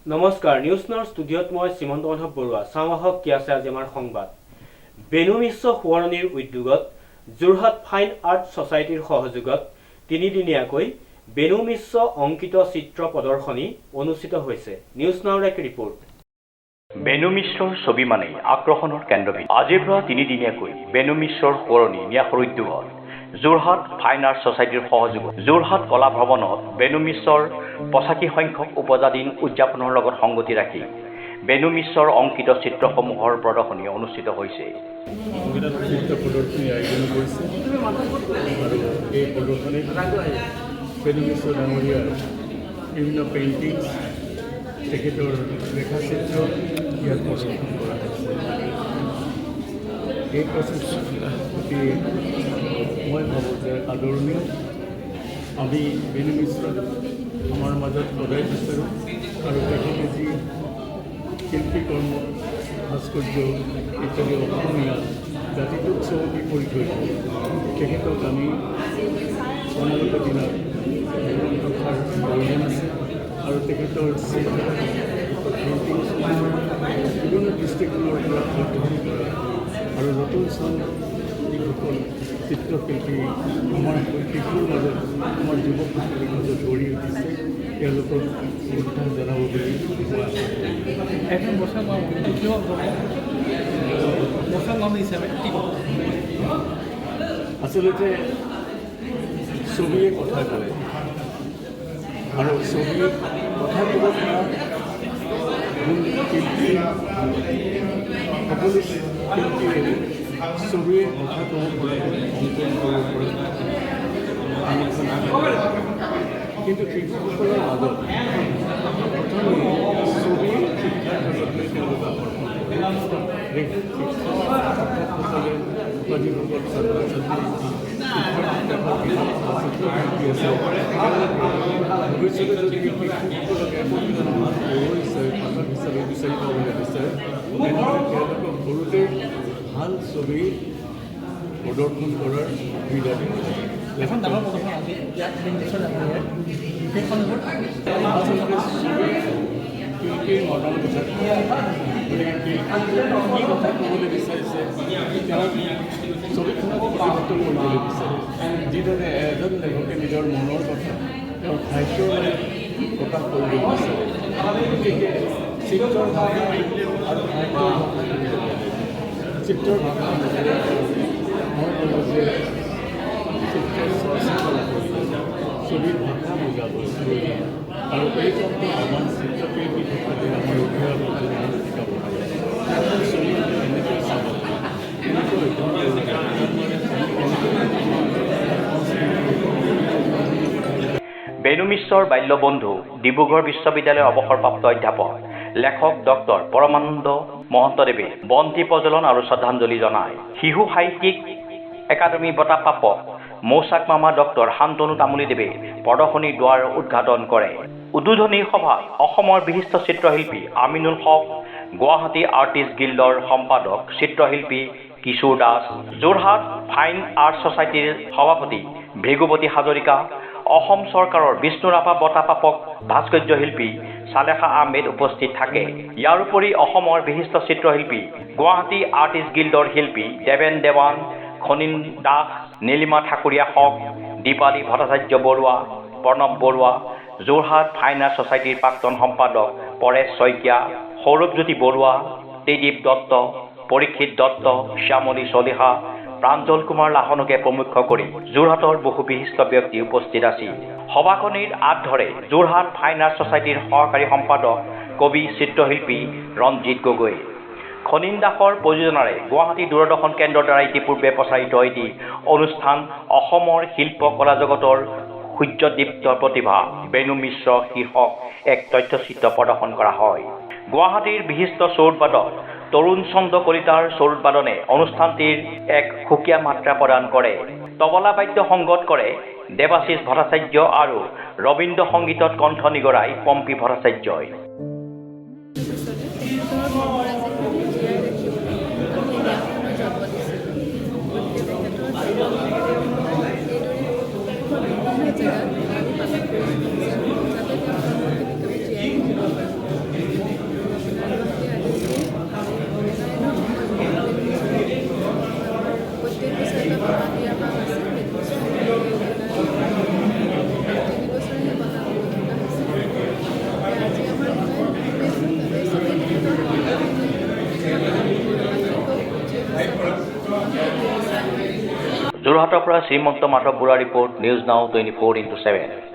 নমস্কাৰ নিউজ নাওৰ ষ্টুডিঅ'ত মই শ্ৰীমন্ত মাধৱ বৰুৱা চাওঁহক কি আছে আজি আমাৰ সংবাদ বেনু মিশ্ৰ সোঁৱৰণিৰ উদ্যোগত যোৰহাট ফাইন আৰ্ট ছ'চাইটিৰ সহযোগত তিনিদিনীয়াকৈ বেনু মিশ্ৰ অংকিত চিত্ৰ প্ৰদৰ্শনী অনুষ্ঠিত হৈছে নিউজ নাওৰ এক ৰিপৰ্ট বেনু মিশ্ৰৰ ছবি মানে আকৰ্ষণৰ কেন্দ্ৰবিন্দু আজিৰ পৰা তিনিদিনীয়াকৈ বেনু মিশ্ৰৰ সোঁৱৰণি ন্যাসৰ উদ্যোগত যোৰহাট ফাইন আৰ্ট ছ'চাইটিৰ সহযোগত যোৰহাট কলা ভৱনত বেনু মিশ্ৰৰ 85 সংখ্যক উপজা দিন উদযাপনৰ লগত সংগতি ৰাখি বেনু মিশ্ৰৰ অংকিত চিত্ৰসমূহৰ প্ৰদৰ্শনী অনুষ্ঠিত হৈছে। চিত্ৰ প্ৰদৰ্শনী আয়োজন কৰিছে আৰু এই প্ৰদৰ্শনীত বেনু মিশ্ৰ ডাঙৰীয়াৰ বিভিন্ন পেইণ্টিংছ তেখেতৰ ৰেখাচিত্ৰ ইয়াত প্ৰদৰ্শন কৰা হৈছে। এই প্ৰচেষ্টা অতি মই ভাবোঁ যে আদৰণীয়। আমি বেনু মিশ্ৰক আমাৰ মাজত সদায় বিচাৰোঁ আৰু তেখেতে যি শিল্পীকৰ্ম ভাস্কৰ্য ইত্যাদি অসমীয়া জাতিটোক চহকী কৰি থৈ তেখেতক আমি অনাগত দিনত ৰখাৰ প্ৰয়োজন আছে আৰু তেখেতৰ বিভিন্ন দৃষ্টিকোণৰ পৰা অধ্যয়ন কৰা আৰু নতুন চান যিসকল চিত্ৰশিল্পী আমাৰ শিশুৰ মাজত আমাৰ যুৱকসকলৰ মাজত গঢ়ি উঠিছে তেওঁলোকক শ্ৰদ্ধা জনাব বুলি কোৱা এখন মুছলমান হিচাপে কি ক'ব? আচলতে ছবিয়ে কথা কয় আৰু ছবিয়ে কথা ক'ব পৰা শিল্পী সকলো শিল্পীয়ে ছবিয়ে কথা ক'ব পৰা অংকন কৰিব পৰা কিন্তু শিশুসকলৰ মাজত প্ৰথমে ছবিৰ শিক্ষাৰ ক্ষেত্ৰলৈ তেওঁলোক আকৰ্ষণ কৰে। শিক্ষকসকলে বা যিসকল ছাত্ৰ ছাত্ৰী চিত্ৰশিল্পী আছে ভৱিষ্যতে যদি শিশুসকলক একোজন পৌৰ হিচাপে পাঠক হিচাপে বিচাৰি পাবলৈ বিচাৰে তেনেহ'লে তেওঁলোকক সৰুতে ভাল ছবি প্ৰদৰ্শন কৰাৰ সুবিধা দিব লাগে। এখন ডাঙৰ প্ৰদৰ্শন আজি ইয়াত নিশ্চয় ডাঙৰীয়াৰ সেইখন হ'ল আচলতে শিল্পীৰ মনৰ কথা গতিকে কি কথা ক'বলৈ বিচাৰিছে তেওঁ ছবিখনক প্ৰতিনিধিত্ব কৰিবলৈ বিচাৰে যিদৰে এজন লেখকে নিজৰ মনৰ কথা তেওঁৰ সাহিত্যৰ প্ৰকাশ কৰিবলৈ বিচাৰে গতিকে চিত্ৰৰ ভাষা আৰু সাহিত্যৰ ভাষা চিত্ৰৰ ভাষা মই ক'লোঁ যে চিত্ৰ চৰ্চা কৰা ছবিৰ ভাষা বুজাব আৰু এই ক্ষেত্ৰত আমাৰ চিত্ৰশিল্পী থকাতে আমাৰ অভিভাৱকসকলে শিকাব লাগে ছবি কেনেকৈ চাব কেনেকৈ অধ্যয়ন বেনু মিশ্ৰৰ বাল্য বন্ধু ডিব্ৰুগড় বিশ্ববিদ্যালয়ৰ অৱসৰপ্ৰাপ্ত অধ্যাপক লেখক ডক্টৰ পৰমানন্দ মহন্তদেৱে বন্তি প্ৰজ্বলন আৰু শ্ৰদ্ধাঞ্জলি জনায়। শিশু সাহিত্যিক একাডেমী বঁটা প্ৰাপক মৌচাক মামা ডক্টৰ শান্তনু তামুলীদেৱে প্ৰদৰ্শনীৰ দুৱাৰ উদ্ঘাটন কৰে। উদ্বোধনী সভাত অসমৰ বিশিষ্ট চিত্ৰশিল্পী আমিনুল হক, গুৱাহাটী আৰ্টিষ্ট গিল্ডৰ সম্পাদক চিত্ৰশিল্পী কিশোৰ দাস, যোৰহাট ফাইন আৰ্ট ছ'চাইটিৰ সভাপতি ভৃগুপতি হাজৰিকা, অসম চৰকাৰৰ বিষ্ণু ৰাভা বঁটা প্ৰাপক ভাস্কৰ্য শিল্পী চালেখা আহমেদ উপস্থিত থাকে। ইয়াৰ উপৰি অসমৰ বিশিষ্ট চিত্ৰশিল্পী গুৱাহাটী আৰ্টিষ্ট গিল্ডৰ শিল্পী দেৱেন দেৱান, খনিন দাস, নীলিমা ঠাকুৰীয়া হক, দীপালী ভট্টাচাৰ্য বৰুৱা, প্ৰণৱ বৰুৱা, যোৰহাট ফাইন আৰ্ট ছ'চাইটিৰ প্ৰাক্তন সম্পাদক পৰেশ শইকীয়া, সৌৰভজ্যোতি বৰুৱা, ত্ৰিদীপ দত্ত, পৰীক্ষিত দত্ত, শ্যামলী চলিহা, প্ৰাঞ্জল কুমাৰ লাহনকে প্ৰমুখ কৰি যোৰহাটৰ বহু বিশিষ্ট ব্যক্তি উপস্থিত আছিল। সভাখনিৰ আঁত ধৰে যোৰহাট ফাইন আৰ্ট ছ'চাইটিৰ সহকাৰী সম্পাদক কবি চিত্ৰশিল্পী ৰঞ্জিত গগৈ। খনিন দাসৰ প্ৰযোজনাৰে গুৱাহাটী দূৰদৰ্শন কেন্দ্ৰৰ দ্বাৰা ইতিপূৰ্বে প্ৰচাৰিত এটি অনুষ্ঠান অসমৰ শিল্প কলা জগতৰ সূৰ্যদীপ্ত প্ৰতিভা বেনু মিশ্ৰ শীৰ্ষক এক তথ্যচিত্ৰ প্ৰদৰ্শন কৰা হয়। গুৱাহাটীৰ বিশিষ্ট চৌৰবাদক তৰুণ চন্দ্ৰ কলিতাৰ চৌৰবাদনে অনুষ্ঠানটিৰ এক সুকীয়া মাত্ৰা প্ৰদান কৰে। তবলা বাদ্য সংগত কৰে দেৱাশীষ ভট্টাচাৰ্য আৰু ৰবীন্দ্ৰ সংগীতত কণ্ঠ নিগৰাই পম্পী ভট্টাচাৰ্যই। যোৰহাটৰ পৰা Srimanta Madhab Baruah report, News Now 24/7।